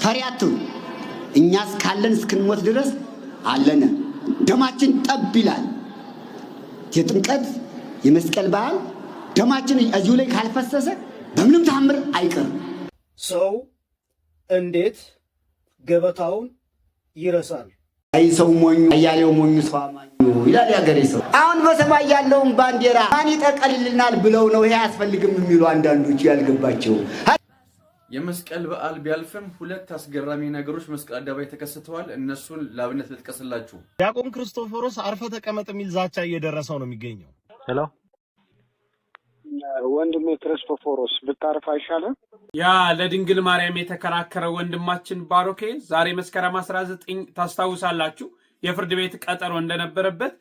ፈሪያቱ እኛስ ካለን እስክንሞት ድረስ አለነ ደማችን ጠብ ይላል። የጥምቀት የመስቀል በዓል ደማችን እዚሁ ላይ ካልፈሰሰ በምንም ተአምር አይቀርም። ሰው እንዴት ገበታውን ይረሳል? አይ ሰው ሞኙ አያሌው ሞኙ ሰው አማኙ ይላል ያገሬ ሰው። አሁን በሰማይ ያለውን ባንዲራ ማን ይጠቀልልናል ብለው ነው ይሄ አያስፈልግም የሚሉ አንዳንዶች ያልገባቸው። የመስቀል በዓል ቢያልፍም ሁለት አስገራሚ ነገሮች መስቀል አደባባይ ተከስተዋል። እነሱን ላብነት ልጥቀስላችሁ። ዲያቆን ክርስቶፎሮስ አርፈ ተቀመጥ የሚል ዛቻ እየደረሰው ነው የሚገኘው። ሄሎ ወንድሜ ክርስቶፎሮስ ብታርፍ አይሻልም? ያ ለድንግል ማርያም የተከራከረው ወንድማችን ባሮኬ ዛሬ መስከረም 19 ታስታውሳላችሁ የፍርድ ቤት ቀጠሮ እንደነበረበት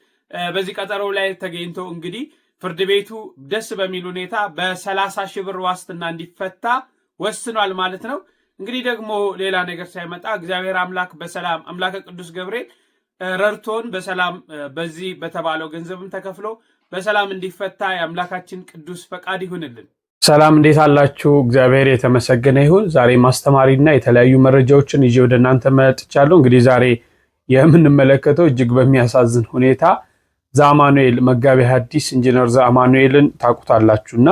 በዚህ ቀጠሮ ላይ ተገኝቶ እንግዲህ ፍርድ ቤቱ ደስ በሚል ሁኔታ በ30 ሺህ ብር ዋስትና እንዲፈታ ወስኗል ማለት ነው። እንግዲህ ደግሞ ሌላ ነገር ሳይመጣ እግዚአብሔር አምላክ በሰላም አምላከ ቅዱስ ገብርኤል ረድቶን በሰላም በዚህ በተባለው ገንዘብም ተከፍሎ በሰላም እንዲፈታ የአምላካችን ቅዱስ ፈቃድ ይሁንልን። ሰላም እንዴት አላችሁ? እግዚአብሔር የተመሰገነ ይሁን። ዛሬ ማስተማሪና የተለያዩ መረጃዎችን ይዤ ወደ እናንተ መጥቻለሁ። እንግዲህ ዛሬ የምንመለከተው እጅግ በሚያሳዝን ሁኔታ ዘአማኑኤል መጋቤ ሐዲስ ኢንጂነር ዘአማኑኤልን ታውቁታላችሁና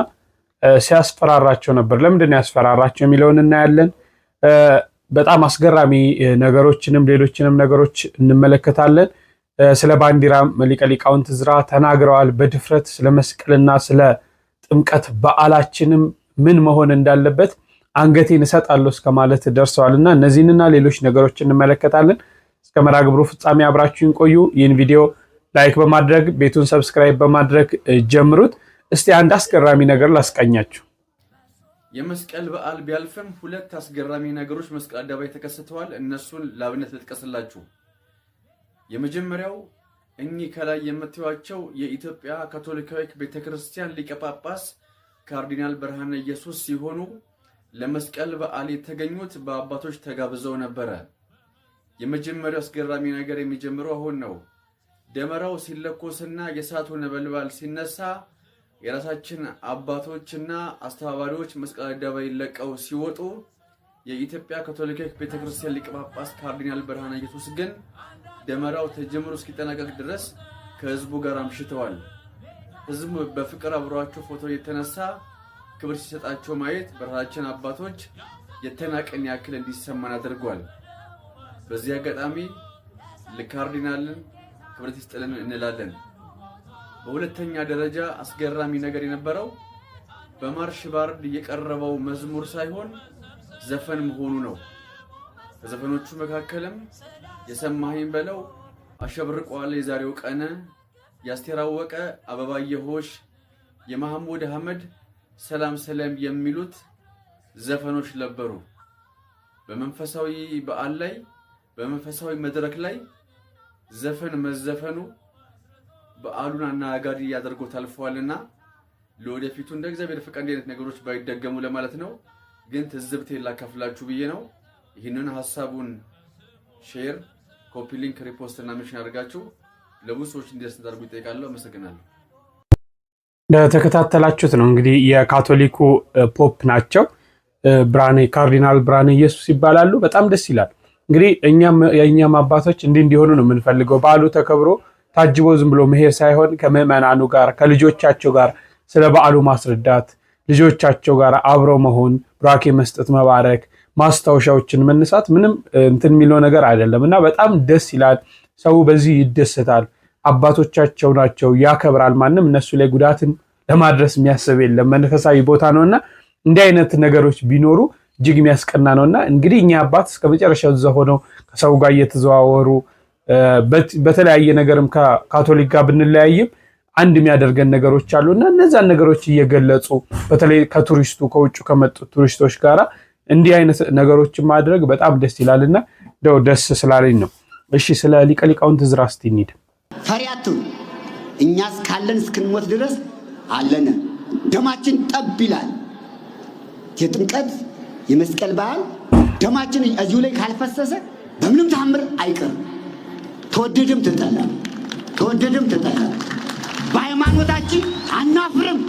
ሲያስፈራራቸው ነበር። ለምንድን ነው ያስፈራራቸው የሚለውን እናያለን። በጣም አስገራሚ ነገሮችንም ሌሎችንም ነገሮች እንመለከታለን። ስለ ባንዲራ ሊቀ ሊቃውንት ዕዝራ ተናግረዋል በድፍረት ስለ መስቀልና ስለ ጥምቀት በዓላችንም ምን መሆን እንዳለበት አንገቴን እሰጣለሁ እስከማለት ደርሰዋልና እነዚህንና ሌሎች ነገሮች እንመለከታለን። እስከ መርሐ ግብሩ ፍጻሜ አብራችሁን ቆዩ። ይህን ቪዲዮ ላይክ በማድረግ ቤቱን ሰብስክራይብ በማድረግ ጀምሩት። እስቲ አንድ አስገራሚ ነገር ላስቀኛችሁ። የመስቀል በዓል ቢያልፍም ሁለት አስገራሚ ነገሮች መስቀል አደባባይ ተከስተዋል። እነሱን ላብነት ልጥቀስላችሁ። የመጀመሪያው እኚህ ከላይ የምታዩቸው የኢትዮጵያ ካቶሊካዊት ቤተክርስቲያን ሊቀ ጳጳስ ካርዲናል ብርሃነ ኢየሱስ ሲሆኑ ለመስቀል በዓል የተገኙት በአባቶች ተጋብዘው ነበረ። የመጀመሪያው አስገራሚ ነገር የሚጀምረው አሁን ነው። ደመራው ሲለኮስና የእሳቱ ነበልባል ሲነሳ የራሳችን አባቶችና አስተባባሪዎች መስቀል አደባባይ ለቀው ሲወጡ የኢትዮጵያ ካቶሊካዊት ቤተክርስቲያን ሊቀ ጳጳስ ካርዲናል ብርሃነ ኢየሱስ ግን ደመራው ተጀምሮ እስኪጠናቀቅ ድረስ ከህዝቡ ጋር አምሽተዋል። ህዝቡ በፍቅር አብሯቸው ፎቶ የተነሳ ክብር ሲሰጣቸው ማየት በራሳችን አባቶች የተናቀን ያክል እንዲሰማን አድርጓል። በዚህ አጋጣሚ ለካርዲናልን ክብር ይስጥልን እንላለን። በሁለተኛ ደረጃ አስገራሚ ነገር የነበረው በማርሽ ባርድ የቀረበው መዝሙር ሳይሆን ዘፈን መሆኑ ነው። ከዘፈኖቹ መካከልም የሰማኸኝ በለው፣ አሸብርቋል የዛሬው ቀን፣ የአስቴር አወቀ አበባየሆሽ፣ የመሐሙድ አህመድ ሰላም ሰላም የሚሉት ዘፈኖች ነበሩ። በመንፈሳዊ በዓል ላይ በመንፈሳዊ መድረክ ላይ ዘፈን መዘፈኑ በዓሉን አናጋሪ ያደርጎት አልፈዋልና ለወደፊቱ እንደ እግዚአብሔር ፈቃድ አይነት ነገሮች ባይደገሙ ለማለት ነው። ግን ትዝብቴን ላካፍላችሁ ብዬ ነው። ይህንን ሐሳቡን ሼር፣ ኮፒ ሊንክ፣ ሪፖስት እና ሜንሽን አድርጋችሁ ለብዙ ሰዎች እንዲደርስ ታደርጉ ይጠይቃለሁ። አመሰግናለሁ። ለተከታተላችሁት ነው እንግዲህ የካቶሊኩ ፖፕ ናቸው። ካርዲናል ብርሃነ ኢየሱስ ይባላሉ። በጣም ደስ ይላል። እንግዲህ የእኛም አባቶች እንዲሆኑ ነው የምንፈልገው። በዓሉ ተከብሮ ታጅቦ ዝም ብሎ መሄድ ሳይሆን ከምዕመናኑ ጋር ከልጆቻቸው ጋር ስለ በዓሉ ማስረዳት፣ ልጆቻቸው ጋር አብረው መሆን፣ ቡራኬ መስጠት፣ መባረክ፣ ማስታወሻዎችን መነሳት ምንም እንትን የሚለው ነገር አይደለም እና በጣም ደስ ይላል። ሰው በዚህ ይደሰታል። አባቶቻቸው ናቸው፣ ያከብራል። ማንም እነሱ ላይ ጉዳትን ለማድረስ የሚያስብ የለም። መንፈሳዊ ቦታ ነውና እንዲህ አይነት ነገሮች ቢኖሩ እጅግ የሚያስቀና ነውና እንግዲህ እኛ አባት እስከ መጨረሻው እዛ ሆነው ከሰው ጋር እየተዘዋወሩ በተለያየ ነገርም ከካቶሊክ ጋር ብንለያይም አንድ የሚያደርገን ነገሮች አሉና እነዛን ነገሮች እየገለጹ በተለይ ከቱሪስቱ ከውጭ ከመጡ ቱሪስቶች ጋራ እንዲህ አይነት ነገሮችን ማድረግ በጣም ደስ ይላልና ደስ ስላለኝ ነው። እሺ ስለ ሊቀ ሊቃውንት ዕዝራ እስቲ እንሂድ። ፈሪያቱ እኛስ ካለን እስክንሞት ድረስ አለነ ደማችን ጠብ ይላል። የጥምቀት የመስቀል በዓል ደማችን እዚሁ ላይ ካልፈሰሰ በምንም ተአምር አይቀርም። ተወደደም ተጠላ በሃይማኖታችን አናፍርም።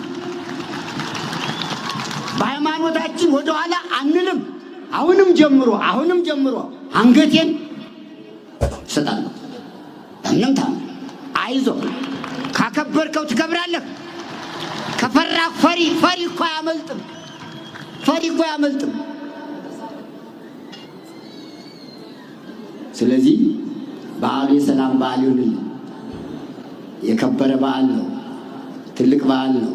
በሃይማኖታችን ወደኋላ አንልም። አሁንም ጀምሮ አንገቴን እሰጣለሁ። ምንም ታም አይዞ ካከበርከው ትከብራለህ። ከፈራ ፈሪ እኮ አያመልጥም። ስለዚህ በዓሉ የሰላም በዓል ይሁንልን። የከበረ በዓል ነው። ትልቅ በዓል ነው።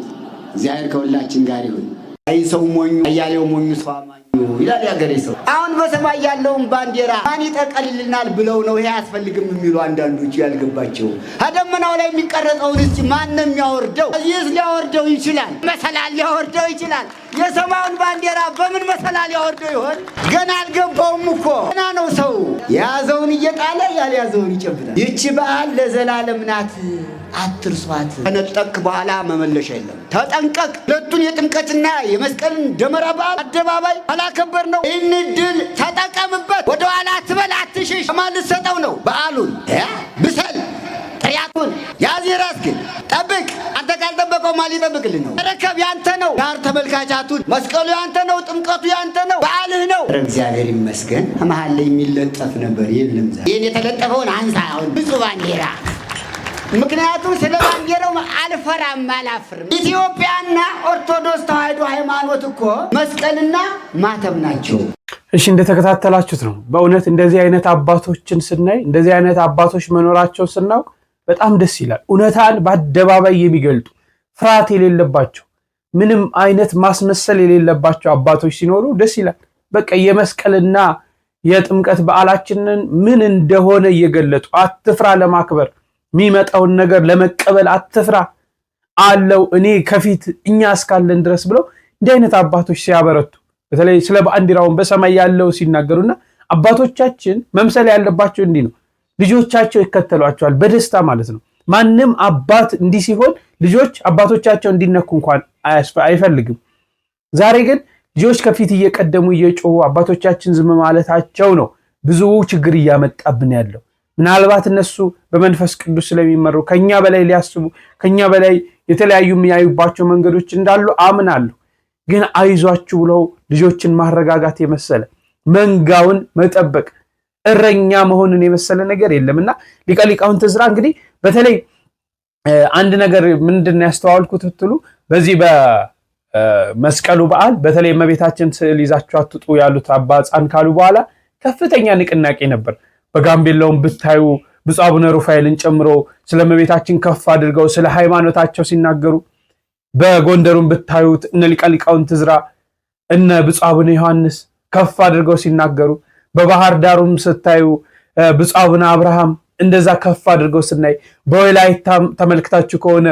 እግዚአብሔር ከሁላችን ጋር ይሁን። አይ ሰው ሞኙ አያሌው ሞኙ ሰው አማኙ ይላል ያገሬ ሰው። አሁን በሰማይ ያለውን ባንዲራ ማን ይጠቀልልናል ብለው ነው ይሄ አያስፈልግም የሚሉ አንዳንዶች ያልገባቸው። ከደመናው ላይ የሚቀረጸውን እስቲ ማን ነው የሚያወርደው? እዚህስ ሊያወርደው ይችላል። መሰላል ሊያወርደው ይችላል። የሰማዩን ባንዲራ በምን መሰላል ሊያወርደው ይሆን? ገና አልገባውም እኮ ገና ነው። ሰው የያዘውን እየጣለ ያልያዘውን ይጨብጣል። ይቺ በዓል ለዘላለም ናት፣ አትርሷት። ከነጠቅ በኋላ መመለሻ የለም። ተጠንቀቅ። ሁለቱን የጥምቀትና የመስቀልን ደመራ በዓል አደባባይ አላከበር ነው። ይህን ድል ተጠቀምበት። ወደ ኋላ አትበል፣ አትሽሽ። ማን ልትሰጠው ነው በዓሉን? ብሰል ጥሪያቱን ያዝ፣ ራስህን ጠብቅ። አንተ ካልጠበቀው ማን ሊጠብቅልህ ነው? ረከብ ያንተ ነው። ዳር ተመልካቻቱን መስቀሉ ያንተ ነው። ጥምቀቱ ያንተ ነው። በዓልህ ነው። እግዚአብሔር ይመስገን። መሀል ላይ የሚለጠፍ ነበር፣ የለም። ይህን የተለጠፈውን አንሳ። አሁን ብዙ ባንዲራ ምክንያቱም ስለ ባንዲራው አላፍርም። ኢትዮጵያና ኦርቶዶክስ ተዋሕዶ ሃይማኖት እኮ መስቀልና ማተብ ናቸው። እሺ እንደተከታተላችሁት ነው። በእውነት እንደዚህ አይነት አባቶችን ስናይ፣ እንደዚህ አይነት አባቶች መኖራቸው ስናውቅ በጣም ደስ ይላል። እውነታን በአደባባይ የሚገልጡ ፍርሃት የሌለባቸው ምንም አይነት ማስመሰል የሌለባቸው አባቶች ሲኖሩ ደስ ይላል። በቃ የመስቀልና የጥምቀት በዓላችንን ምን እንደሆነ እየገለጡ አትፍራ ለማክበር የሚመጣውን ነገር ለመቀበል አትፍራ አለው እኔ ከፊት እኛ እስካለን ድረስ ብለው እንዲህ አይነት አባቶች ሲያበረቱ በተለይ ስለ ባንዲራውን በሰማይ ያለው ሲናገሩና አባቶቻችን መምሰል ያለባቸው እንዲህ ነው። ልጆቻቸው ይከተሏቸዋል በደስታ ማለት ነው። ማንም አባት እንዲህ ሲሆን ልጆች አባቶቻቸው እንዲነኩ እንኳን አይፈልግም። ዛሬ ግን ልጆች ከፊት እየቀደሙ እየጮሁ አባቶቻችን ዝም ማለታቸው ነው ብዙ ችግር እያመጣብን ያለው። ምናልባት እነሱ በመንፈስ ቅዱስ ስለሚመሩ ከኛ በላይ ሊያስቡ ከኛ በላይ የተለያዩ የሚያዩባቸው መንገዶች እንዳሉ አምናለሁ። ግን አይዟችሁ ብለው ልጆችን ማረጋጋት የመሰለ መንጋውን መጠበቅ እረኛ መሆንን የመሰለ ነገር የለምና ሊቀ ሊቃውንት ዕዝራ እንግዲህ በተለይ አንድ ነገር ምንድነው ያስተዋልኩት ትሉ በዚህ በመስቀሉ በዓል በተለይ እመቤታችን ስዕል ይዛችሁ አትጡ ያሉት አባ ጻን ካሉ በኋላ ከፍተኛ ንቅናቄ ነበር። በጋምቤላውም ብታዩ ብፁዕ አቡነ ሩፋኤልን ጨምሮ ስለ እመቤታችን ከፍ አድርገው ስለ ሃይማኖታቸው ሲናገሩ፣ በጎንደሩም ብታዩት እነ ሊቀ ሊቃውንት ዕዝራ እነ ብፁዕ አቡነ ዮሐንስ ከፍ አድርገው ሲናገሩ፣ በባህር ዳሩም ስታዩ ብፁዕ አቡነ አብርሃም እንደዛ ከፍ አድርገው ስናይ፣ በወላይታ ተመልክታችሁ ከሆነ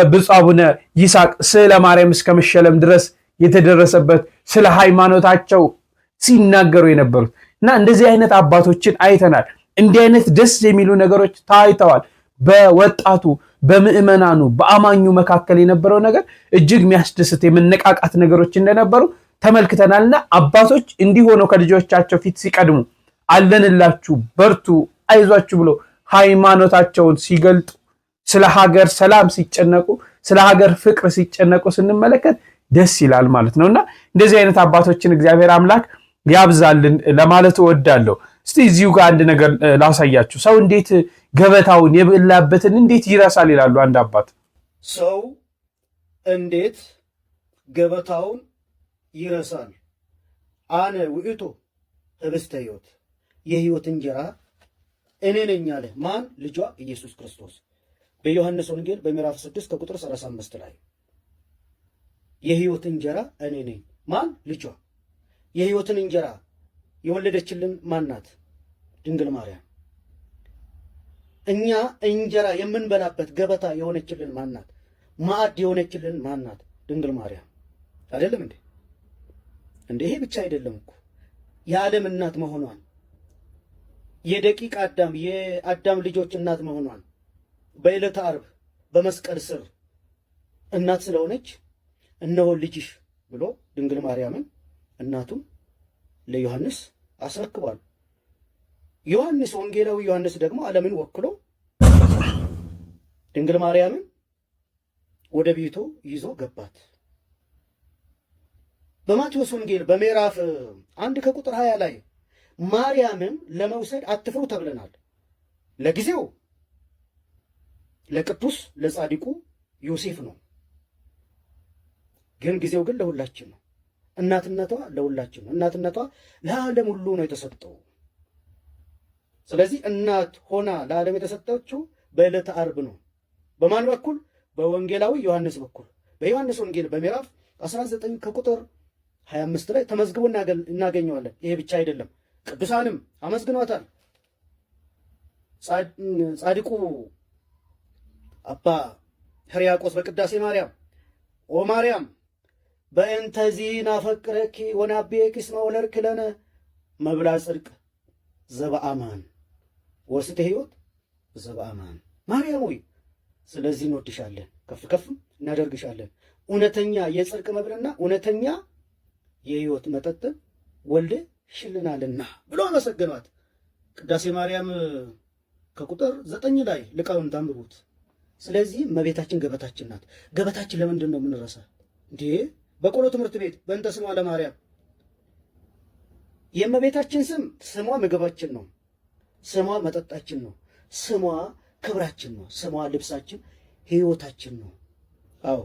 ብፁዕ አቡነ ይስሐቅ ስለ ማርያም እስከ መሸለም ድረስ የተደረሰበት ስለ ሃይማኖታቸው ሲናገሩ የነበሩት እና እንደዚህ አይነት አባቶችን አይተናል። እንዲህ አይነት ደስ የሚሉ ነገሮች ታይተዋል። በወጣቱ በምዕመናኑ በአማኙ መካከል የነበረው ነገር እጅግ የሚያስደስት የመነቃቃት ነገሮች እንደነበሩ ተመልክተናልና አባቶች እንዲህ ሆነው ከልጆቻቸው ፊት ሲቀድሙ አለንላችሁ፣ በርቱ፣ አይዟችሁ ብሎ ሃይማኖታቸውን ሲገልጡ፣ ስለ ሀገር ሰላም ሲጨነቁ፣ ስለ ሀገር ፍቅር ሲጨነቁ ስንመለከት ደስ ይላል ማለት ነውና እንደዚህ አይነት አባቶችን እግዚአብሔር አምላክ ያብዛልን ለማለት እወዳለሁ። እስቲ እዚሁ ጋር አንድ ነገር ላሳያችሁ። ሰው እንዴት ገበታውን የበላበትን እንዴት ይረሳል ይላሉ አንድ አባት። ሰው እንዴት ገበታውን ይረሳል? አነ ውእቱ ህብስተ ሕይወት፣ የህይወት እንጀራ እኔ ነኝ አለ። ማን? ልጇ ኢየሱስ ክርስቶስ። በዮሐንስ ወንጌል በምዕራፍ 6 ከቁጥር 35 ላይ የህይወት እንጀራ እኔ ነኝ። ማን? ልጇ። የህይወትን እንጀራ የወለደችልን ማናት? ድንግል ማርያም። እኛ እንጀራ የምንበላበት ገበታ የሆነችልን ማናት? ማዕድ የሆነችልን ማናት? ድንግል ማርያም። አይደለም እንዴ? ይሄ ብቻ አይደለም እኮ የዓለም እናት መሆኗን፣ የደቂቅ አዳም የአዳም ልጆች እናት መሆኗን በዕለተ ዓርብ በመስቀል ስር እናት ስለሆነች እነሆ ልጅሽ ብሎ ድንግል ማርያምን እናቱን ለዮሐንስ አስረክቧል። ዮሐንስ ወንጌላዊ ዮሐንስ ደግሞ ዓለምን ወክሎ ድንግል ማርያምን ወደ ቤቱ ይዞ ገባት። በማቴዎስ ወንጌል በምዕራፍ 1 ከቁጥር 20 ላይ ማርያምን ለመውሰድ አትፍሩ ተብለናል። ለጊዜው ለቅዱስ ለጻድቁ ዮሴፍ ነው፣ ግን ጊዜው ግን ለሁላችን ነው። እናትነቷ ለሁላችን ነው። እናትነቷ ለዓለም ሁሉ ነው የተሰጠው። ስለዚህ እናት ሆና ለዓለም የተሰጠችው በዕለተ ዓርብ ነው። በማን በኩል? በወንጌላዊ ዮሐንስ በኩል። በዮሐንስ ወንጌል በምዕራፍ 19 ከቁጥር 25 ላይ ተመዝግቦ እናገኘዋለን። ይሄ ብቻ አይደለም፣ ቅዱሳንም አመስግኗታል። ጻድቁ አባ ሕርያቆስ በቅዳሴ ማርያም ኦ ማርያም በእንተ ዚናፈቅረኪ ወናቤኪ እስመ ወለድኪ ለነ መብላ ጽድቅ ዘበአማን ወስተ ሕይወት ዘበአማን። ማርያም ሆይ ስለዚህ እንወድሻለን፣ ከፍ ከፍ እናደርግሻለን። እውነተኛ የጽድቅ መብልና እውነተኛ የሕይወት መጠጥ ወልደሽልናልና ብሎ አመሰገኗት። ቅዳሴ ማርያም ከቁጥር 9 ላይ ሊቃውንት አንብቡት። ስለዚህ እመቤታችን ገበታችን ናት። ገበታችን ለምንድን ነው የምንረሳ እንዴ? በቆሎ ትምህርት ቤት በእንተ ስሟ ለማርያም የእመቤታችን ስሟ ምግባችን ነው፣ ስሟ መጠጣችን ነው፣ ስሟ ክብራችን ነው፣ ስሟ ልብሳችን፣ ሕይወታችን ነው። አዎ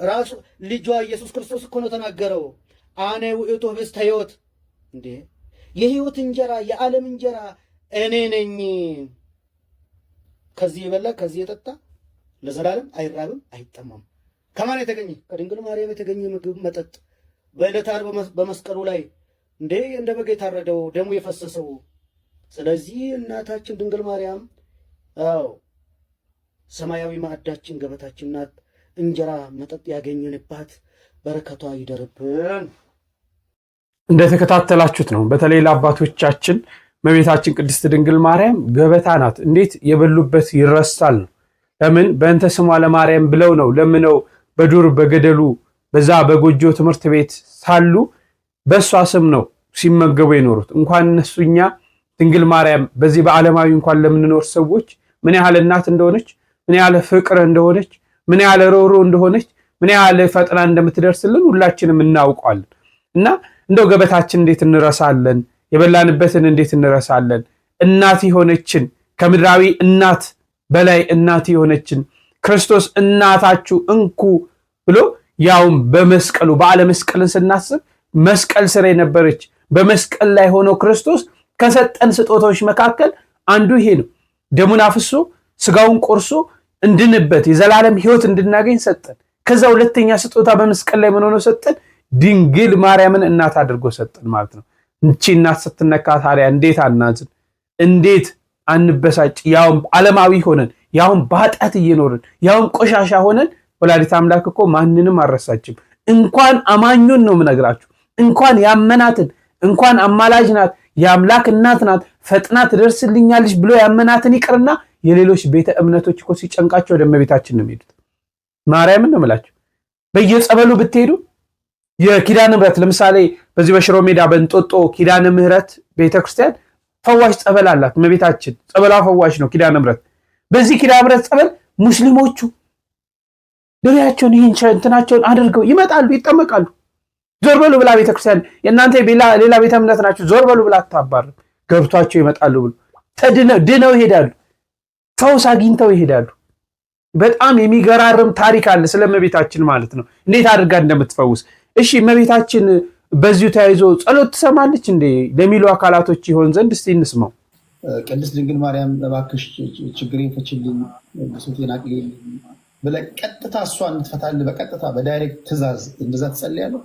ራሱ ልጇ ኢየሱስ ክርስቶስ እኮ ነው ተናገረው፣ አነ ውእቱ ኅብስተ ሕይወት። እንዴ የሕይወት እንጀራ የዓለም እንጀራ እኔ ነኝ። ከዚህ የበላ ከዚህ የጠጣ ለዘላለም አይራብም አይጠማም። ከማን የተገኘ? ከድንግል ማርያም የተገኘ ምግብ መጠጥ። በዕለተ ዓርብ በመስቀሉ ላይ እንደ በግ የታረደው ደሙ የፈሰሰው። ስለዚህ እናታችን ድንግል ማርያም አዎ ሰማያዊ ማዕዳችን ገበታችን ናት። እንጀራ መጠጥ ያገኘንባት በረከቷ ይደርብን። እንደተከታተላችሁት ነው። በተለይ ለአባቶቻችን እመቤታችን ቅድስት ድንግል ማርያም ገበታ ናት። እንዴት የበሉበት ይረሳል ነው። ለምን በእንተ ስሟ ለማርያም ብለው ነው ለምነው በዱር በገደሉ በዛ በጎጆ ትምህርት ቤት ሳሉ በእሷ ስም ነው ሲመገቡ የኖሩት። እንኳን እነሱ እኛ ድንግል ማርያም በዚህ በዓለማዊ እንኳን ለምንኖር ሰዎች ምን ያህል እናት እንደሆነች፣ ምን ያህል ፍቅር እንደሆነች፣ ምን ያህል ሮሮ እንደሆነች፣ ምን ያህል ፈጥና እንደምትደርስልን ሁላችንም እናውቀዋለን። እና እንደው ገበታችን እንዴት እንረሳለን? የበላንበትን እንዴት እንረሳለን? እናት የሆነችን ከምድራዊ እናት በላይ እናት የሆነችን ክርስቶስ እናታችሁ እንኩ ብሎ ያውም በመስቀሉ በዓለ መስቀልን ስናስብ መስቀል ስር የነበረች በመስቀል ላይ ሆኖ ክርስቶስ ከሰጠን ስጦታዎች መካከል አንዱ ይሄ ነው። ደሙን አፍሶ ስጋውን ቆርሶ እንድንበት የዘላለም ሕይወት እንድናገኝ ሰጠን። ከዛ ሁለተኛ ስጦታ በመስቀል ላይ ምን ሆኖ ሰጠን? ድንግል ማርያምን እናት አድርጎ ሰጠን ማለት ነው። እንቺ እናት ስትነካ ታዲያ እንዴት አናዝን? እንዴት አንበሳጭ? ያውም ዓለማዊ ሆነን ያውም በኃጢአት እየኖርን ያውም ቆሻሻ ሆነን ወላዲተ አምላክ እኮ ማንንም አልረሳችም። እንኳን አማኙን ነው የምነግራችሁ፣ እንኳን ያመናትን እንኳን አማላጅ ናት የአምላክ እናት ናት ፈጥና ትደርስልኛለች ብሎ ያመናትን ይቅርና የሌሎች ቤተ እምነቶች እኮ ሲጨንቃቸው ወደ እመቤታችን ነው የሚሄዱት። ማርያምን ነው የምላችሁ። በየጸበሉ ብትሄዱ የኪዳነ ምሕረት ለምሳሌ በዚህ በሽሮ ሜዳ በእንጦጦ ኪዳነ ምሕረት ቤተክርስቲያን ፈዋሽ ጸበል አላት እመቤታችን። ጸበሏ ፈዋሽ ነው ኪዳነ ምሕረት። በዚህ ኪዳነ ምሕረት ጸበል ሙስሊሞቹ ደሪያቸውን ይህን እንትናቸውን አድርገው ይመጣሉ፣ ይጠመቃሉ። ዞር በሉ ብላ ቤተክርስቲያን የእናንተ ሌላ ቤተ እምነት ናችሁ ዞር በሉ ብላ አታባርም። ገብቷቸው ይመጣሉ ብሎ ድነው ይሄዳሉ፣ ፈውስ አግኝተው ይሄዳሉ። በጣም የሚገራርም ታሪክ አለ ስለ እመቤታችን ማለት ነው፣ እንዴት አድርጋ እንደምትፈውስ። እሺ እመቤታችን በዚሁ ተያይዞ ጸሎት ትሰማለች እንዴ ለሚሉ አካላቶች ይሆን ዘንድ እስቲ እንስማው። ቅድስት ድንግል ማርያም እባክሽ ችግሬን ፍችልኝ፣ ብሶቴን አቅልልኝ ብለህ ቀጥታ እሷ እንድትፈታልህ በቀጥታ በዳይሬክት ትእዛዝ እንደዛ ትጸልያለህ?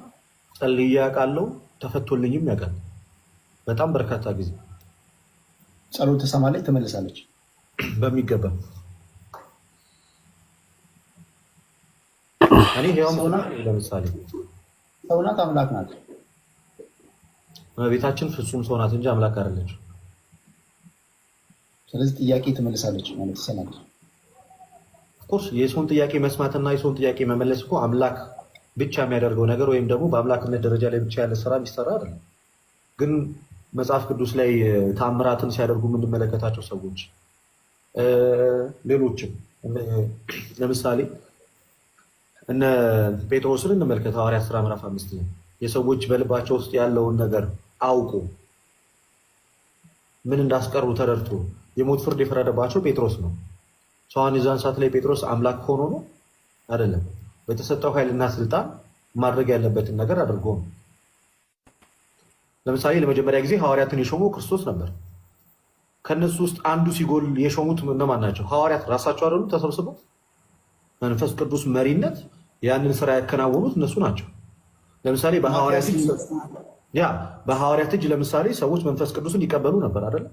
ጸልዬ አውቃለሁ፣ ተፈቶልኝም ያውቃል። በጣም በርካታ ጊዜ ጸሎት ትሰማለች፣ ትመልሳለች በሚገባ። እኔ ያውም ሆና ለምሳሌ ሰው ናት አምላክ ናት። እመቤታችን ፍጹም ሰው ናት እንጂ አምላክ አይደለች። ስለዚህ ጥያቄ ትመልሳለች ማለት ትሰማለች። ኦፍኮርስ የሰውን ጥያቄ መስማትና የሰውን ጥያቄ መመለስ እኮ አምላክ ብቻ የሚያደርገው ነገር ወይም ደግሞ በአምላክነት ደረጃ ላይ ብቻ ያለ ስራ የሚሰራ አይደለም። ግን መጽሐፍ ቅዱስ ላይ ተአምራትን ሲያደርጉ የምንመለከታቸው ሰዎች ሌሎችም ለምሳሌ እነ ጴጥሮስን እንመልከት። ሐዋርያት ሥራ ምዕራፍ 5 ላይ የሰዎች በልባቸው ውስጥ ያለውን ነገር አውቆ ምን እንዳስቀሩ ተረድቶ የሞት ፍርድ የፈረደባቸው ጴጥሮስ ነው። ሰዋን የዛን ሰዓት ላይ ጴጥሮስ አምላክ ሆኖ ነው አይደለም። በተሰጠው ኃይልና ስልጣን ማድረግ ያለበትን ነገር አድርጎ ነው። ለምሳሌ ለመጀመሪያ ጊዜ ሐዋርያትን የሾመው ክርስቶስ ነበር። ከነሱ ውስጥ አንዱ ሲጎል የሾሙት እነማን ናቸው? ሐዋርያት ራሳቸው አይደሉ? ተሰብስበው መንፈስ ቅዱስ መሪነት ያንን ስራ ያከናወኑት እነሱ ናቸው። ለምሳሌ በሐዋርያት እጅ ለምሳሌ ሰዎች መንፈስ ቅዱስን ይቀበሉ ነበር አይደለ?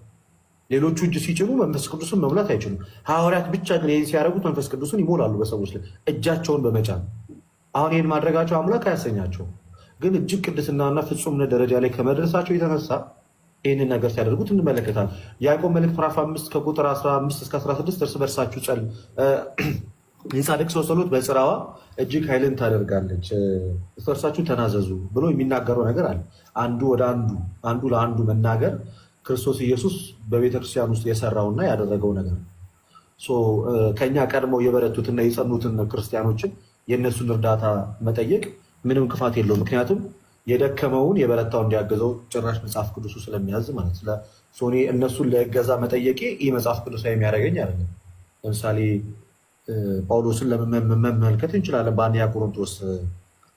ሌሎቹ እጅ ሲጭኑ መንፈስ ቅዱስን መሙላት አይችሉም። ሐዋርያት ብቻ ግን ይህን ሲያደርጉት መንፈስ ቅዱስን ይሞላሉ በሰዎች ላይ እጃቸውን በመጫን። አሁን ይህን ማድረጋቸው አምላክ አያሰኛቸው፣ ግን እጅግ ቅድስናና ፍጹምነት ደረጃ ላይ ከመድረሳቸው የተነሳ ይህንን ነገር ሲያደርጉት እንመለከታል። ያዕቆብ መልእክት ምዕራፍ 5 ከቁጥር 15 እስከ 16 እርስ በርሳችሁ የጻድቅ ሰው ጸሎት በጽራዋ እጅግ ኃይልን ታደርጋለች፣ እርስ በርሳችሁ ተናዘዙ ብሎ የሚናገረው ነገር አለ። አንዱ ለአንዱ መናገር ክርስቶስ ኢየሱስ በቤተክርስቲያን ውስጥ የሰራውና ያደረገው ነገር ከኛ ቀድመው የበረቱትና የጸኑትን ክርስቲያኖችን የእነሱን እርዳታ መጠየቅ ምንም ክፋት የለው። ምክንያቱም የደከመውን የበረታው እንዲያገዘው ጭራሽ መጽሐፍ ቅዱሱ ስለሚያዝ ማለት ሶኔ እነሱን ለእገዛ መጠየቄ ይህ መጽሐፍ ቅዱሳዊ የሚያደርገኝ አይደለም። ለምሳሌ ጳውሎስን ለመመልከት እንችላለን። በአንደኛ ቆሮንቶስ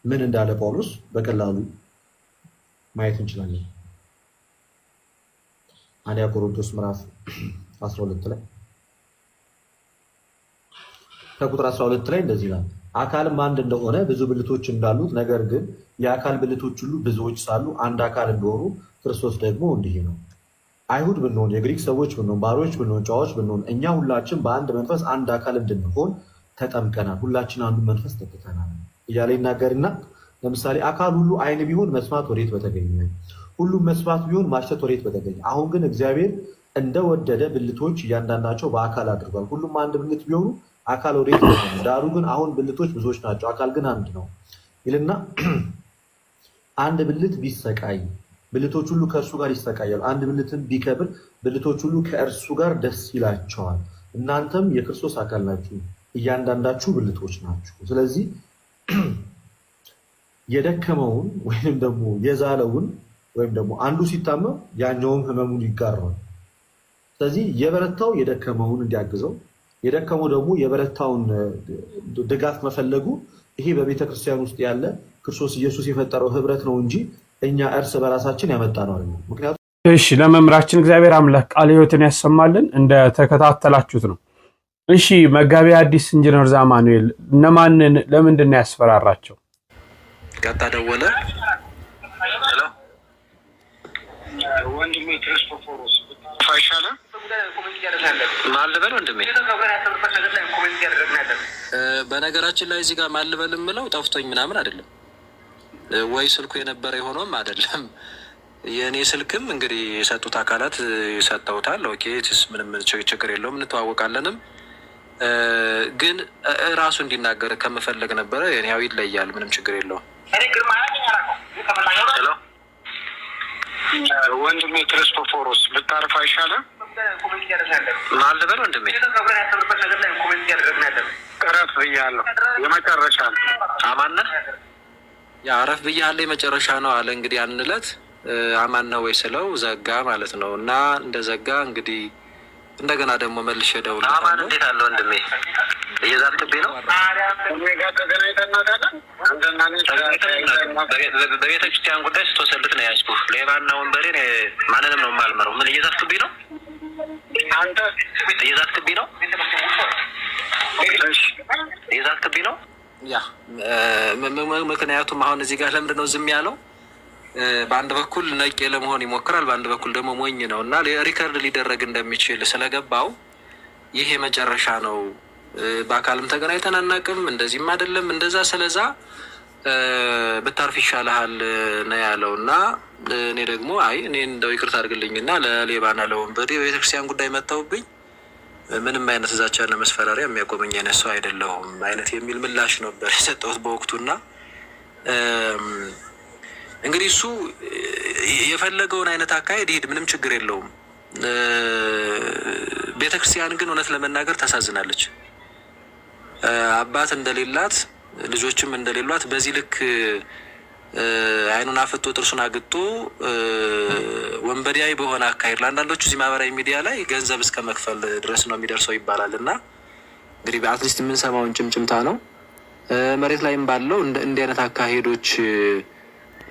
ምን እንዳለ ጳውሎስ በቀላሉ ማየት እንችላለን። አንደኛ ቆሮንቶስ ምዕራፍ 12 ላይ ከቁጥር 12 ላይ እንደዚህ ይላል፣ አካልም አንድ እንደሆነ ብዙ ብልቶች እንዳሉት፣ ነገር ግን የአካል ብልቶች ሁሉ ብዙዎች ሳሉ አንድ አካል እንደሆኑ ክርስቶስ ደግሞ እንዲህ ነው። አይሁድ ብንሆን፣ የግሪክ ሰዎች ብንሆን፣ ባሮች ብንሆን፣ ጨዋዎች ብንሆን፣ እኛ ሁላችን በአንድ መንፈስ አንድ አካል እንድንሆን ተጠምቀናል፣ ሁላችን አንዱ መንፈስ ጠጥተናል እያለ ይናገርና ለምሳሌ አካል ሁሉ ዓይን ቢሆን መስማት ወዴት በተገኘ፣ ሁሉም መስማት ቢሆን ማሽተት ወዴት በተገኘ። አሁን ግን እግዚአብሔር እንደወደደ ብልቶች እያንዳንዳቸው በአካል አድርጓል። ሁሉም አንድ ብልት ቢሆኑ አካል ወዴት በተገኘ። ዳሩ ግን አሁን ብልቶች ብዙዎች ናቸው፣ አካል ግን አንድ ነው ይልና አንድ ብልት ቢሰቃይ ብልቶች ሁሉ ከእርሱ ጋር ይሰቃያሉ። አንድ ብልትን ቢከብር ብልቶች ሁሉ ከእርሱ ጋር ደስ ይላቸዋል። እናንተም የክርስቶስ አካል ናችሁ፣ እያንዳንዳችሁ ብልቶች ናችሁ። ስለዚህ የደከመውን ወይም ደግሞ የዛለውን ወይም ደግሞ አንዱ ሲታመም ያኛውም ህመሙን ይጋራል። ስለዚህ የበረታው የደከመውን እንዲያግዘው፣ የደከመው ደግሞ የበረታውን ድጋፍ መፈለጉ ይሄ በቤተክርስቲያን ውስጥ ያለ ክርስቶስ ኢየሱስ የፈጠረው ህብረት ነው እንጂ እኛ እርስ በራሳችን ያመጣ ነው አይደለም። ምክንያቱም እሺ፣ ለመምህራችን እግዚአብሔር አምላክ ቃለ ሕይወትን ያሰማልን። እንደተከታተላችሁት ነው። እሺ፣ መጋቢ ሐዲስ ኢንጂነር ዛማኑኤል እነማንን ለምንድን ነው ያስፈራራቸው? ቀጣ ደወለ። ወንድሜ ክርስቶፎሮስ ፋይሻለ ማልበል ወንድሜ፣ በነገራችን ላይ እዚህ ጋር ማልበል የምለው ጠፍቶኝ ምናምን አይደለም ወይ ስልኩ የነበረ የሆነውም አይደለም። የእኔ ስልክም እንግዲህ የሰጡት አካላት ሰጠውታል። ኦኬ፣ ምንም ችግር የለውም፣ እንተዋወቃለንም። ግን ራሱ እንዲናገር ከምፈለግ ነበረ። ያው ይለያል፣ ምንም ችግር የለውም። ወንድሜ ክርስቶፎሮስ ብታርፍ አይሻልም? ማልበል ወንድሜ፣ ቀረፍ ብያለሁ። የመጨረሻ ነው። አማን ነህ? ያ አረፍ ብያለሁ፣ የመጨረሻ ነው አለ። እንግዲህ ያን ዕለት አማን ነው ወይ ስለው ዘጋ ማለት ነው። እና እንደ ዘጋ እንግዲህ እንደገና ደግሞ መልሼ ደውል። አማን እንዴት አለ ወንድሜ? እየዛትክብኝ ነው? በቤተ ክርስቲያን ጉዳይ ስትወሰልት ነው ያዝኩህ። ሌባና ወንበሬን ማንንም ነው የማልመረው። ምን እየዛትክብኝ ነው? አንተ እየዛትክብኝ ነው? እየዛትክብኝ ነው? ያ ምክንያቱም አሁን እዚህ ጋር ለምንድን ነው ዝም ያለው? በአንድ በኩል ነቄ ለመሆን ይሞክራል፣ በአንድ በኩል ደግሞ ሞኝ ነው እና ሪከርድ ሊደረግ እንደሚችል ስለገባው ይሄ መጨረሻ ነው፣ በአካልም ተገናኝተን አናውቅም፣ እንደዚህም አይደለም እንደዛ፣ ስለዛ ብታርፍ ይሻልሃል ነው ያለው። እና እኔ ደግሞ አይ እኔ እንደው ይቅርታ አድርግልኝና ለሌባና ለወንበዴ በቤተክርስቲያን ጉዳይ መጥተውብኝ ምንም አይነት ዛቻና መስፈራሪያ የሚያቆመኝ አይነት ሰው አይደለሁም አይነት የሚል ምላሽ ነበር የሰጠሁት በወቅቱና እንግዲህ እሱ የፈለገውን አይነት አካሄድ ይሄድ፣ ምንም ችግር የለውም። ቤተክርስቲያን ግን እውነት ለመናገር ታሳዝናለች። አባት እንደሌላት ልጆችም እንደሌሏት በዚህ ልክ አይኑን አፍጦ ጥርሱን አግጦ ወንበዴያዊ በሆነ አካሄድ ለአንዳንዶቹ እዚህ ማህበራዊ ሚዲያ ላይ ገንዘብ እስከ መክፈል ድረስ ነው የሚደርሰው ይባላል። እና እንግዲህ በአትሊስት የምንሰማውን ጭምጭምታ ነው። መሬት ላይም ባለው እንዲህ አይነት አካሄዶች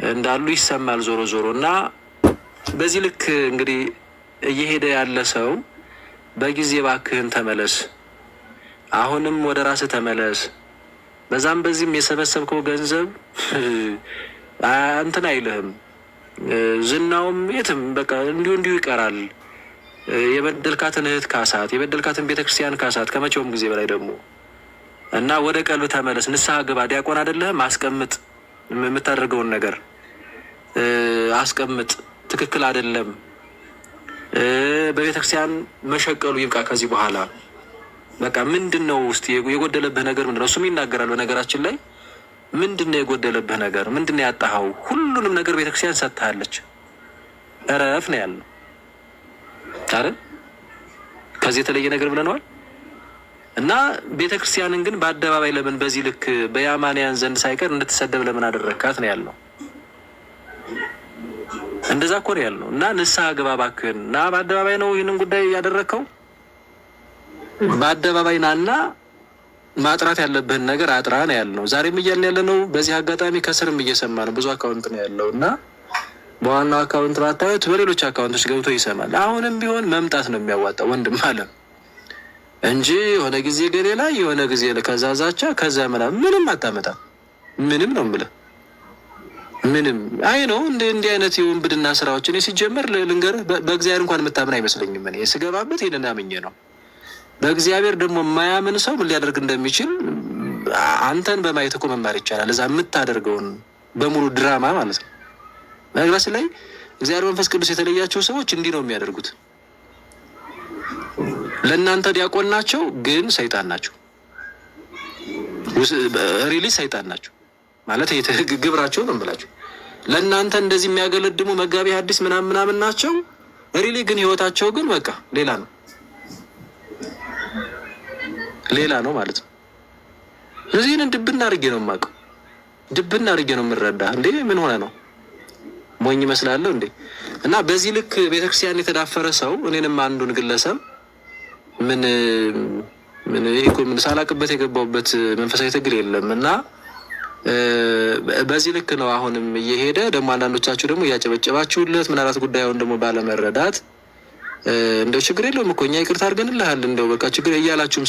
እንዳሉ ይሰማል ዞሮ ዞሮ። እና በዚህ ልክ እንግዲህ እየሄደ ያለ ሰው በጊዜ ባክህን ተመለስ፣ አሁንም ወደ ራስህ ተመለስ። በዛም በዚህም የሰበሰብከው ገንዘብ እንትን አይልህም፣ ዝናውም የትም በቃ እንዲሁ ይቀራል። የበደልካትን እህት ካሳት፣ የበደልካትን ቤተክርስቲያን ካሳት ከመቼውም ጊዜ በላይ ደግሞ እና ወደ ቀልብ ተመለስ፣ ንስሐ ግባ። ዲያቆን አይደለህም? አስቀምጥ፣ የምታደርገውን ነገር አስቀምጥ። ትክክል አይደለም። በቤተክርስቲያን መሸቀሉ ይብቃ ከዚህ በኋላ። በቃ ምንድነው ውስጥ የጎደለብህ ነገር ምንድነው? እሱም ይናገራል። በነገራችን ላይ ምንድነው የጎደለብህ ነገር? ምንድነው ያጣኸው? ሁሉንም ነገር ቤተክርስቲያን ሰጥታለች። እረፍ ነው ያለው አይደል? ከዚህ የተለየ ነገር ብለነዋል። እና ቤተክርስቲያንን ግን በአደባባይ ለምን በዚህ ልክ በያማንያን ዘንድ ሳይቀር እንድትሰደብ ለምን አደረካት ነው ያለው። እንደዛ እኮ ነው ያለው። እና ንስሐ ግባ እባክህን። እና በአደባባይ ነው ይህንን ጉዳይ ያደረከው። በአደባባይ ናና ማጥራት ያለብህን ነገር አጥራ ነው ያለው። ዛሬም እያልን ያለ ነው። በዚህ አጋጣሚ ከስርም እየሰማ ነው። ብዙ አካውንት ነው ያለው እና በዋናው አካውንት ባታዩት በሌሎች አካውንቶች ገብቶ ይሰማል። አሁንም ቢሆን መምጣት ነው የሚያዋጣው ወንድም አለም እንጂ የሆነ ጊዜ ገሌ ላይ የሆነ ጊዜ ከዛዛቻ ከዛ ምንም አታመጣም። ምንም ነው የምልህ ምንም አይ ነው እንዲህ አይነት የወንብድና ስራዎች እኔ ሲጀመር ልንገርህ በእግዚአብሔር እንኳን የምታምን አይመስለኝም። እኔ ስገባበት ይሄንን አምኜ ነው። በእግዚአብሔር ደግሞ የማያምን ሰው ምን ሊያደርግ እንደሚችል አንተን በማየት እኮ መማር ይቻላል። እዛ የምታደርገውን በሙሉ ድራማ ማለት ነው። በነገራችን ላይ እግዚአብሔር መንፈስ ቅዱስ የተለያቸው ሰዎች እንዲህ ነው የሚያደርጉት። ለእናንተ ዲያቆን ናቸው፣ ግን ሰይጣን ናቸው። ሪሊ ሰይጣን ናቸው ማለት ግብራቸው ነው ብላችሁ ለእናንተ እንደዚህ የሚያገለድሙ መጋቢ ሐዲስ ምናምን ናቸው። ሪሊ ግን ህይወታቸው ግን በቃ ሌላ ነው ማለት ነው። እዚህን ድብና አድርጌ ነው የማውቀው፣ ድብና አድርጌ ነው የምረዳ። እንዴ ምን ሆነ ነው ሞኝ ይመስላለሁ እንዴ? እና በዚህ ልክ ቤተክርስቲያን የተዳፈረ ሰው እኔንም አንዱን ግለሰብ ምን ይሄ እኮ ምን ሳላቅበት የገባውበት መንፈሳዊ ትግል የለም። እና በዚህ ልክ ነው አሁንም እየሄደ ደግሞ አንዳንዶቻችሁ ደግሞ እያጨበጨባችሁለት ምናልባት ጉዳዩን ደግሞ ባለመረዳት እንደው ችግር የለውም እኮ እኛ ይቅርታ አድርገንልሃል እንደው በቃ ችግር እያላችሁም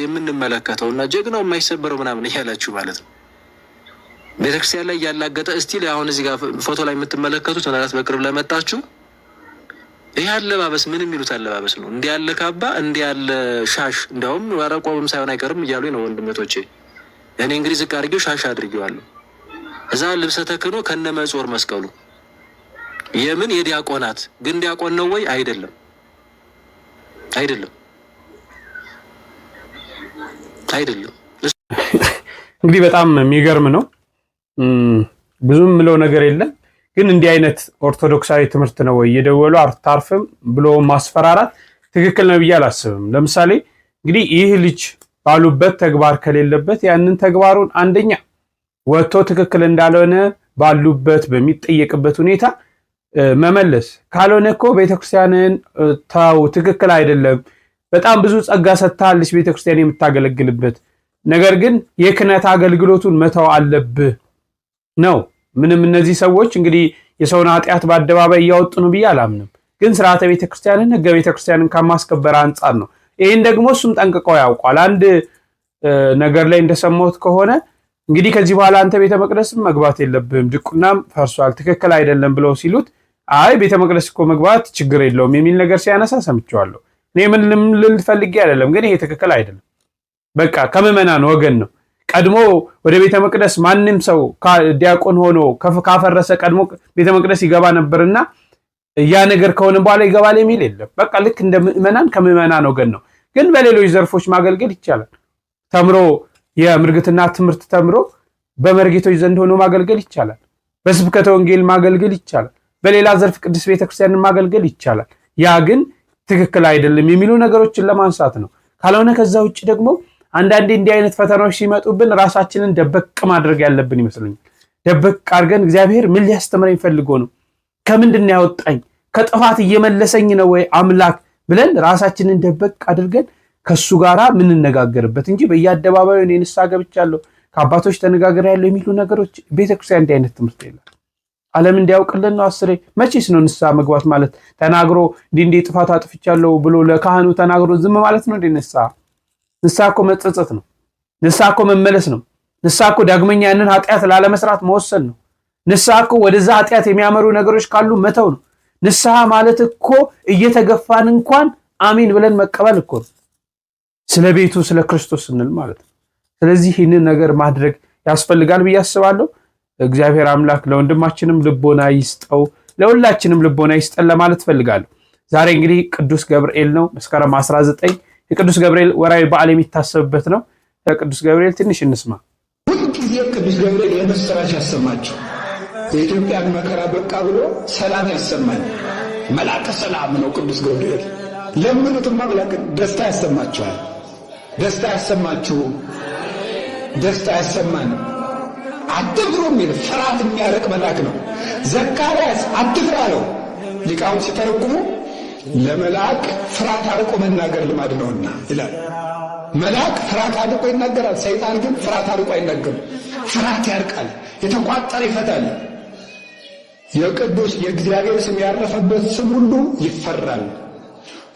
የምንመለከተው እና ጀግናው የማይሰበረው ምናምን እያላችሁ ማለት ነው። ቤተክርስቲያን ላይ ያላገጠ እስቲል አሁን እዚህ ጋር ፎቶ ላይ የምትመለከቱት ምናልባት በቅርብ ለመጣችሁ ይሄ አለባበስ ምን የሚሉት አለባበስ ነው? እንዲህ ያለ ካባ፣ እንዲህ ያለ ሻሽ፣ እንደውም ወረቆብም ሳይሆን አይቀርም እያሉኝ ነው ወንድመቶቼ። እኔ እንግዲህ ዝቅ አድርጌው ሻሽ አድርጌዋለሁ። እዛ ልብሰ ተክህኖ ከነመጾር መስቀሉ የምን የዲያቆናት ግን ዲያቆን ነው ወይ? አይደለም። እንግዲህ በጣም የሚገርም ነው። ብዙም ምለው ነገር የለም። ግን እንዲህ አይነት ኦርቶዶክሳዊ ትምህርት ነው ወይ እየደወሉ አታርፍም ብሎ ማስፈራራት ትክክል ነው ብዬ አላስብም። ለምሳሌ እንግዲህ ይህ ልጅ ባሉበት ተግባር ከሌለበት ያንን ተግባሩን አንደኛ ወጥቶ ትክክል እንዳልሆነ ባሉበት በሚጠየቅበት ሁኔታ መመለስ፣ ካልሆነ እኮ ቤተክርስቲያንን ታው ትክክል አይደለም፣ በጣም ብዙ ጸጋ ሰጥታለች ቤተክርስቲያን የምታገለግልበት፣ ነገር ግን የክህነት አገልግሎቱን መተው አለብህ ነው። ምንም እነዚህ ሰዎች እንግዲህ የሰውን ኃጢአት በአደባባይ እያወጡ ነው ብዬ አላምንም። ግን ስርዓተ ቤተክርስቲያንን ህገ ቤተክርስቲያንን ከማስከበር አንጻር ነው። ይህን ደግሞ እሱም ጠንቅቀው ያውቋል። አንድ ነገር ላይ እንደሰማሁት ከሆነ እንግዲህ ከዚህ በኋላ አንተ ቤተ መቅደስም መግባት የለብህም ድቁናም ፈርሷል ትክክል አይደለም ብለው ሲሉት አይ ቤተ መቅደስ እኮ መግባት ችግር የለውም የሚል ነገር ሲያነሳ ሰምቼዋለሁ። እኔ ምን ልል ፈልጌ አይደለም፣ ግን ይሄ ትክክል አይደለም። በቃ ከምዕመናን ወገን ነው። ቀድሞ ወደ ቤተ መቅደስ ማንም ሰው ዲያቆን ሆኖ ካፈረሰ ቀድሞ ቤተ መቅደስ ይገባ ነበርና ያ ነገር ከሆነ በኋላ ይገባል የሚል የለም። በቃ ልክ እንደ ምዕመናን ከምዕመናን ወገን ነው። ግን በሌሎች ዘርፎች ማገልገል ይቻላል። ተምሮ የምርግትና ትምህርት ተምሮ በመርጌቶች ዘንድ ሆኖ ማገልገል ይቻላል። በስብከተ ወንጌል ማገልገል ይቻላል። በሌላ ዘርፍ ቅዱስ ቤተክርስቲያንን ማገልገል ይቻላል። ያ ግን ትክክል አይደለም የሚሉ ነገሮችን ለማንሳት ነው። ካልሆነ ከዛ ውጭ ደግሞ አንዳንዴ እንዲህ አይነት ፈተናዎች ሲመጡብን ራሳችንን ደበቅ ማድረግ ያለብን ይመስለኛል። ደበቅ አድርገን እግዚአብሔር ምን ሊያስተምረኝ ፈልጎ ነው? ከምንድን ያወጣኝ? ከጥፋት እየመለሰኝ ነው ወይ አምላክ ብለን ራሳችንን ደበቅ አድርገን ከሱ ጋራ ምንነጋገርበት እንጂ በየአደባባዩ እኔ ንስሐ ገብቻለሁ ከአባቶች ተነጋግሬያለሁ የሚሉ ነገሮች ቤተክርስቲያን እንዲህ አይነት ትምህርት የለም። ዓለም እንዲያውቅልን ነው። አስሬ መቼስ ነው ንስሐ መግባት ማለት? ተናግሮ እንዲህ ጥፋት አጥፍቻለሁ ብሎ ለካህኑ ተናግሮ ዝም ማለት ነው እንዴ? ንስሐ እኮ መጸጸት ነው። ንስሐ እኮ መመለስ ነው። ንስሐ እኮ ዳግመኛ ያንን ኃጢአት ላለመስራት መወሰን ነው። ንስሐ እኮ ወደዛ ኃጢአት የሚያመሩ ነገሮች ካሉ መተው ነው። ንስሐ ማለት እኮ እየተገፋን እንኳን አሜን ብለን መቀበል እኮ ነው። ስለ ቤቱ ስለ ክርስቶስ ስንል ማለት ነው። ስለዚህ ይህንን ነገር ማድረግ ያስፈልጋል ብዬ አስባለሁ። እግዚአብሔር አምላክ ለወንድማችንም ልቦና ይስጠው፣ ለሁላችንም ልቦና ይስጠን ለማለት ፈልጋለሁ። ዛሬ እንግዲህ ቅዱስ ገብርኤል ነው። መስከረም 19 የቅዱስ ገብርኤል ወራዊ በዓል የሚታሰብበት ነው። ቅዱስ ገብርኤል ትንሽ እንስማ። ሁልጊዜ ቅዱስ ገብርኤል የምስራች ያሰማችሁ፣ የኢትዮጵያን መከራ በቃ ብሎ ሰላም ያሰማል። መልአከ ሰላም ነው ቅዱስ ገብርኤል። ለምኑትማ ብላክ ደስታ ያሰማችኋል። ደስታ ያሰማችሁ፣ ደስታ ያሰማን። አትፍሩ የሚል ፍርሃት የሚያረቅ መልአክ ነው። ዘካርያስ አትፍራ አለው። ሊቃውንት ሲተረጉሙ ለመልአክ ፍርሃት አርቆ መናገር ልማድ ነውና ይላል። መልአክ ፍርሃት አርቆ ይናገራል። ሰይጣን ግን ፍርሃት አርቆ አይናገርም። ፍርሃት ያርቃል፣ የተቋጠረ ይፈታል። የቅዱስ የእግዚአብሔር ስም ያረፈበት ስም ሁሉ ይፈራል።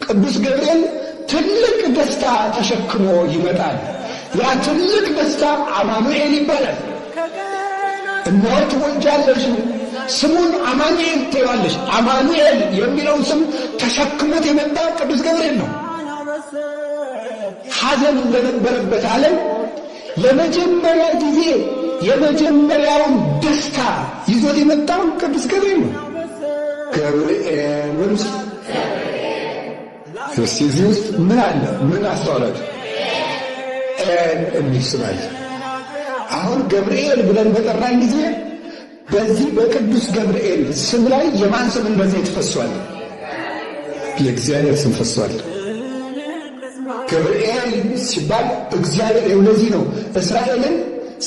ቅዱስ ገብርኤል ትልቅ ደስታ ተሸክሞ ይመጣል። ያ ትልቅ ደስታ አማኑኤል ይባላል። እነሆ ትወልጃለሽ፣ ስሙን አማኑኤል ትይዋለሽ። አማኑኤል የሚለውን ስም ተሸክሞት የመጣ ቅዱስ ገብርኤል ነው። ሐዘን ለነበረበት ዓለም ለመጀመሪያ ጊዜ የመጀመሪያውን ደስታ ይዞት የመጣው ቅዱስ ገብርኤል ነው። ገብርኤል ወንስ እዚህ ውስጥ ምን አለ? ምን አስተዋላችሁ? የሚል ስም አለ። አሁን ገብርኤል ብለን በጠራን ጊዜ በዚህ በቅዱስ ገብርኤል ስም ላይ የማን ስም እንደዚህ ተፈሷል? የእግዚአብሔር ስም ፈሷል። ገብርኤል ሲባል እግዚአብሔር ለዚህ ነው እስራኤልን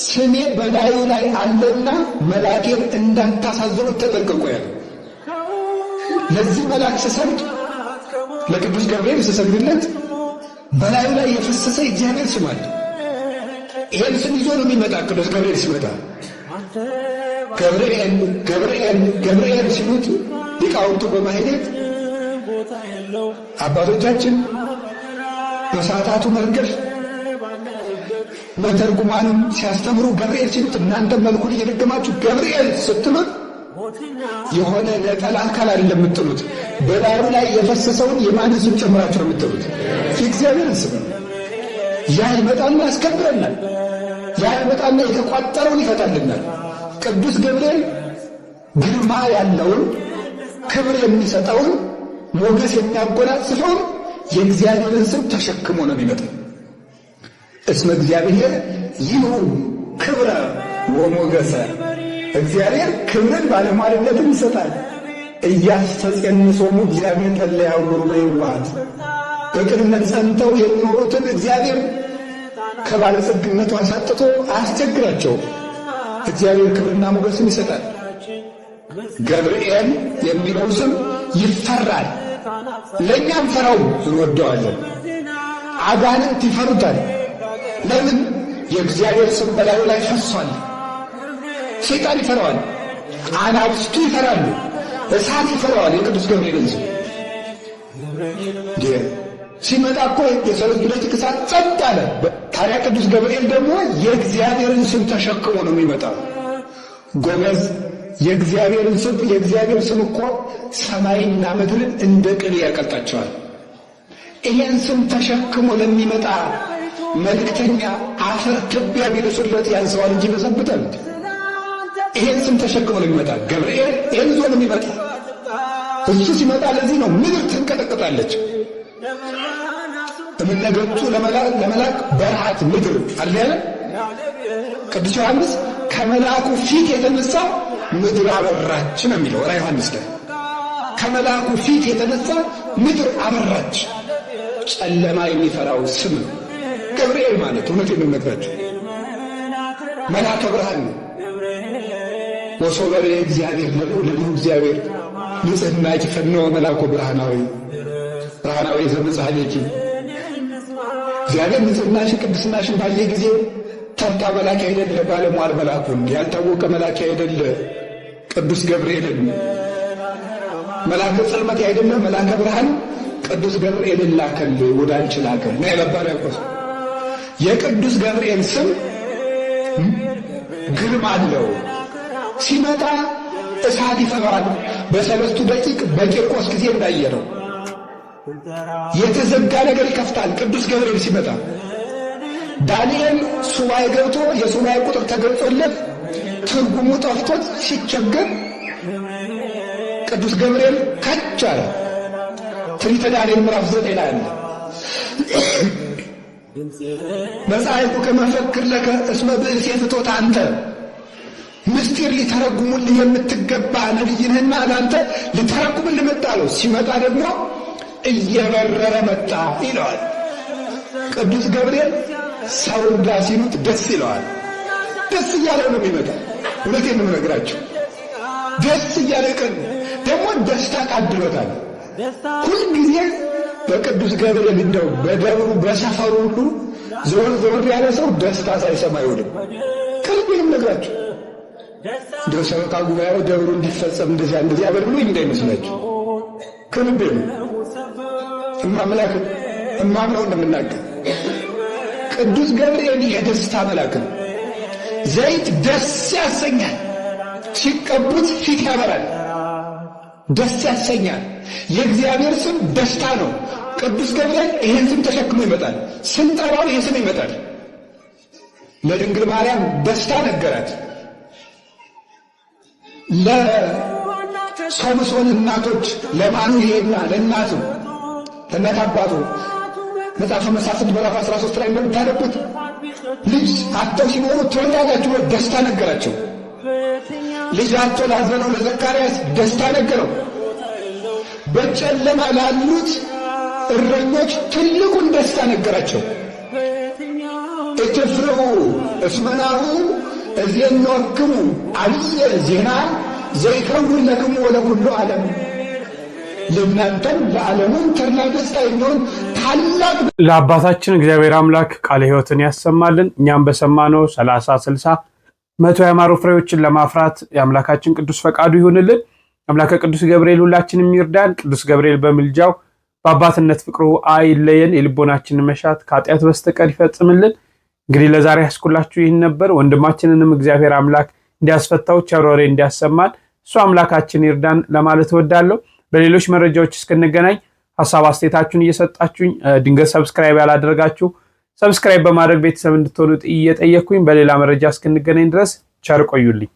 ስሜ በላዩ ላይ አለና መልአኬን እንዳታሳዝኑት ተጠንቀቁ ያለ። ለዚህ መልአክ ሲሰግድ ለቅዱስ ገብርኤል ሲሰግድለት በላዩ ላይ የፈሰሰ እግዚአብሔር ስም አለ። ይሄን ስም ይዞ ነው የሚመጣ። ቅዱስ ገብርኤል ሲመጣ ገብርኤል ሲሉት ሊቃውንቱ በማህሌት አባቶቻችን በሰዓታቱ መርገፍ መተርጉማንም ሲያስተምሩ ገብርኤል ሲሉት እናንተ መልኩን እየደገማችሁ ገብርኤል ስትሉት የሆነ ነጠላ አካል አይደለም የምትሉት፣ በላዩ ላይ የፈሰሰውን የማንን ስም ጨምራችሁ ነው የምትሉት? የእግዚአብሔርን ስም። ያ ይመጣና ያስከብረናል። ያ ይመጣና የተቋጠረውን ይፈታልናል። ቅዱስ ገብርኤል ግርማ ያለውን ክብር የሚሰጠውን ሞገስ የሚያጎናጽፈውን የእግዚአብሔርን ስም ተሸክሞ ነው የሚመጣው። እስመ እግዚአብሔር ይሁን ክብረ ወሞገሰ። እግዚአብሔር ክብርን ባለሟልነትን ይሰጣል። እያስተጸንሶሙ እግዚአብሔር ተለያውሩ በይዋት በቅንነት ጸንተው የሚኖሩትን እግዚአብሔር ከባለጸግነቱ አሳጥቶ አያስቸግራቸውም። እግዚአብሔር ክብርና ሞገስን ይሰጣል። ገብርኤል የሚለው ስም ይፈራል። ለእኛም ፈራው እንወደዋለን። አጋንንት ይፈሩታል። ለምን? የእግዚአብሔር ስም በላዩ ላይ ፈሷል። ሰይጣን ይፈራዋል። አናብስቱ ይፈራሉ። እሳት ይፈራዋል። የቅዱስ ገብርኤልን ስም ሲመጣ እኮ የሰሎት ብለት እሳት ጸጥ አለ። ታዲያ ቅዱስ ገብርኤል ደግሞ የእግዚአብሔርን ስም ተሸክሞ ነው የሚመጣው። ጎበዝ፣ የእግዚአብሔር ስም እኮ ሰማይና ምድርን እንደ ቅቤ ያቀልጣቸዋል። ይሄን ስም ተሸክሞ ለሚመጣ መልእክተኛ አፈር ትቢያ ቢልሱለት ያንሰዋል እንጂ ይበዛበታል። ይሄን ስም ተሸክሞ ለሚመጣ ገብርኤል ይሄን ይዞ ነው የሚመጣ። እሱ ሲመጣ ለዚህ ነው ምድር ትንቀጠቀጣለች። እምነገቱ ለመላክ በረሃት ምድር አለ ያለ ቅዱስ ዮሐንስ ከመልአኩ ፊት የተነሳ ምድር አበራች ነው የሚለው ራዕየ ዮሐንስ ላይ። ከመልአኩ ፊት የተነሳ ምድር አበራች። ጨለማ የሚፈራው ስም ነው። ገብርኤል ማለት እውነቴን ነው የምነግራችሁ መልአከ ብርሃን ነው። ወሶበሬ እግዚአብሔር ለልዑ እግዚአብሔር ንጽሕናኪ ፈነወ መልአኮ ብርሃናዊ ዘምጽአሌኪ እግዚአብሔር ንጽሕናሽን ቅድስናሽን ባየ ጊዜ ተርታ መልአክ አይደለ ባለሟል መልአኩን ያልታወቀ መልአክ አይደለ ቅዱስ ገብርኤልን መልአከ ጽልመት አይደለ መልአከ ብርሃን ቅዱስ ገብርኤልን ላከል ወደ አንቺ ላከ ነው የነበረ ያቆስ የቅዱስ ገብርኤል ስም ግርማ አለው። ሲመጣ እሳት ይፈራል። በሰለስቱ ደቂቅ በቂርቆስ ጊዜ እንዳየነው የተዘጋ ነገር ይከፍታል። ቅዱስ ገብርኤል ሲመጣ ዳንኤል ሱባኤ ገብቶ የሱባኤ ቁጥር ተገልጾለት ትርጉሙ ጠፍቶት ሲቸገር ቅዱስ ገብርኤል ከች አለ። ትንቢተ ዳንኤል ምዕራፍ 9 ላይ አለ መጻሕፍቱ ከመፈክር ለከ እስመ ብእሴ ፍቶት አንተ ምስጢር ሊተረጉሙልህ የምትገባ ነቢይ ነህና ለአንተ ሊተረጉምልህ መጣ አለው። ሲመጣ ደግሞ እየበረረ መጣ ይለዋል። ቅዱስ ገብርኤል ሰው እንዳ ሲሉት ደስ ይለዋል። ደስ እያለ ነው የሚመጣ። እውነቴን ነው የምነግራቸው። ደስ እያለ ቀን ደግሞ ደስታ ቃድሎታል። ሁልጊዜ በቅዱስ ገብርኤል እንደው በደብሩ በሰፈሩ ሁሉ ዞር ያለ ሰው ደስታ ሳይሰማ አይውልም። ከልቤንም ነግራቸው እንደው ሰበካ ጉባኤው ደብሩ እንዲፈጸም እንደዚያ በብሎ እንዳይመስላችሁ ከልቤ ነው እማምላክ እማምነው እንደምናገር ቅዱስ ገብርኤል የደስታ መልአክ ነው። ዘይት ደስ ያሰኛል፣ ሲቀቡት ፊት ያበራል፣ ደስ ያሰኛል። የእግዚአብሔር ስም ደስታ ነው። ቅዱስ ገብርኤል ይህን ስም ተሸክሞ ይመጣል። ስንጠራው ይህ ስም ይመጣል። ለድንግል ማርያም ደስታ ነገራት። ለሶምሶን እናቶች ለማኑሄና ለእናቱ ለእናት አባቱ መጽሐፈ መሳፍንት ምዕራፍ 13 ላይ እንደምታነቡት ልጅ አጥተው ሲኖሩ ትወልዳላችሁ ብሎ ደስታ ነገራቸው። ልጃቸው ላዘነው ለዘካርያስ ደስታ ነገረው። በጨለማ ላሉት እረኞች ትልቁን ደስታ ነገራቸው። እትፍርሁ እስመናሁ እዜንወክሙ አብየ ዜና ዘይከውን ለክሙ ወለኩሉ ዓለም ለእናንተም ለዓለሙም ተድላ ደስታ የሚሆን ታላቅ ለአባታችን እግዚአብሔር አምላክ ቃለ ሕይወትን ያሰማልን። እኛም በሰማነው 30 60 100 ያማሩ ፍሬዎችን ለማፍራት የአምላካችን ቅዱስ ፈቃዱ ይሁንልን። አምላከ ቅዱስ ገብርኤል ሁላችንም ይርዳን። ቅዱስ ገብርኤል በምልጃው በአባትነት ፍቅሩ አይለየን። የልቦናችንን መሻት ከኃጢአት በስተቀር ይፈጽምልን። እንግዲህ ለዛሬ ያስኩላችሁ ይህን ነበር። ወንድማችንንም እግዚአብሔር አምላክ እንዲያስፈታው ቸር ወሬ እንዲያሰማን እሱ አምላካችን ይርዳን ለማለት እወዳለሁ። በሌሎች መረጃዎች እስክንገናኝ ሐሳብ አስተያየታችሁን እየሰጣችሁኝ ድንገት ሰብስክራይብ ያላደረጋችሁ ሰብስክራይብ በማድረግ ቤተሰብ እንድትሆኑ እየጠየቅኩኝ በሌላ መረጃ እስክንገናኝ ድረስ ቸር ቆዩልኝ።